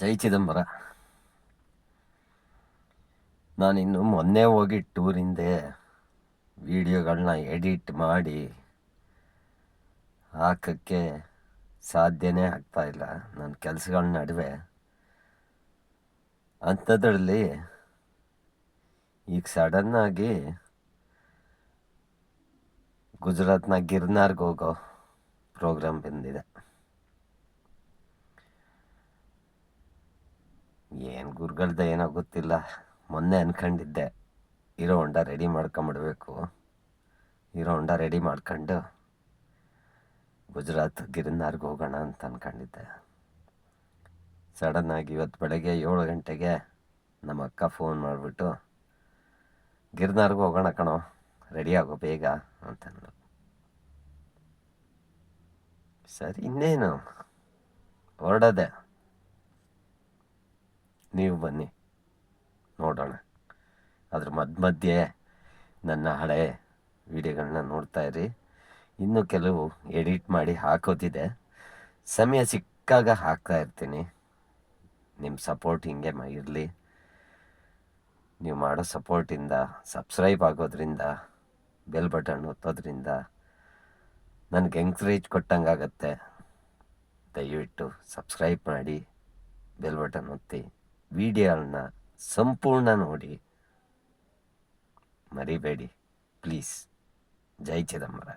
ಜೈ ಚಿದಂಬರ. ನಾನಿನ್ನು ಮೊನ್ನೆ ಹೋಗಿ ಟೂರಿಂದೆ ವಿಡಿಯೋಗಳನ್ನ ಎಡಿಟ್ ಮಾಡಿ ಹಾಕೋಕ್ಕೆ ಸಾಧ್ಯನೇ ಆಗ್ತಾಯಿಲ್ಲ ನನ್ನ ಕೆಲಸಗಳ ನಡುವೆ. ಅಂಥದ್ರಲ್ಲಿ ಈಗ ಸಡನ್ನಾಗಿ ಗುಜರಾತ್ನ ಗಿರ್ನಾರ್ಗೆ ಹೋಗೋ ಪ್ರೋಗ್ರಾಮ್ ಬಂದಿದೆ. ಏನು ಗುರುಗಳ್ದ ಏನೋ ಗೊತ್ತಿಲ್ಲ. ಮೊನ್ನೆ ಅಂದ್ಕೊಂಡಿದ್ದೆ ಹೀರೋ ಹೊಂಡ ರೆಡಿ ಮಾಡ್ಕೊಂಬಿಡ್ಬೇಕು, ಹೀರೋ ಹೊಂಡ ರೆಡಿ ಮಾಡ್ಕೊಂಡು ಗುಜರಾತ್ ಗಿರ್ನಾರ್ಗೆ ಹೋಗೋಣ ಅಂತ ಅಂದ್ಕೊಂಡಿದ್ದೆ. ಸಡನ್ನಾಗಿ ಇವತ್ತು ಬೆಳಗ್ಗೆ 7 ಗಂಟೆಗೆ ನಮ್ಮ ಅಕ್ಕ ಫೋನ್ ಮಾಡಿಬಿಟ್ಟು ಗಿರ್ನಾರ್ಗೆ ಹೋಗೋಣ ಕಣೋ, ರೆಡಿ ಆಗೋ ಬೇಗ ಅಂತಂದು. ಸರಿ, ಇನ್ನೇನು ಹೊರಡದೆ, ನೀವು ಬನ್ನಿ ನೋಡೋಣ. ಅದ್ರ ಮಧ್ಯೆ ನನ್ನ ಹಳೆ ವಿಡಿಯೋಗಳನ್ನ ನೋಡ್ತಾ ಇರಿ. ಇನ್ನೂ ಕೆಲವು ಎಡಿಟ್ ಮಾಡಿ ಹಾಕೋದಿದೆ, ಸಮಯ ಸಿಕ್ಕಾಗ ಹಾಕ್ತಾ ಇರ್ತೀನಿ. ನಿಮ್ಮ ಸಪೋರ್ಟ್ ಹಿಂಗೆ ಇರಲಿ. ನೀವು ಮಾಡೋ ಸಪೋರ್ಟಿಂದ, ಸಬ್ಸ್ಕ್ರೈಬ್ ಆಗೋದ್ರಿಂದ, ಬೆಲ್ ಬಟನ್ ಒತ್ತೋದ್ರಿಂದ ನನಗೆ ಎಂಕರೇಜ್ ಕೊಟ್ಟಂಗಾಗತ್ತೆ. ದಯವಿಟ್ಟು ಸಬ್ಸ್ಕ್ರೈಬ್ ಮಾಡಿ, ಬೆಲ್ ಬಟನ್ ಒತ್ತಿ, ವಿಡಿಯೋಗಳನ್ನ ಸಂಪೂರ್ಣ ನೋಡಿ, ಮರಿಬೇಡಿ ಪ್ಲೀಸ್. ಜೈ ಚಿದಂಬರ.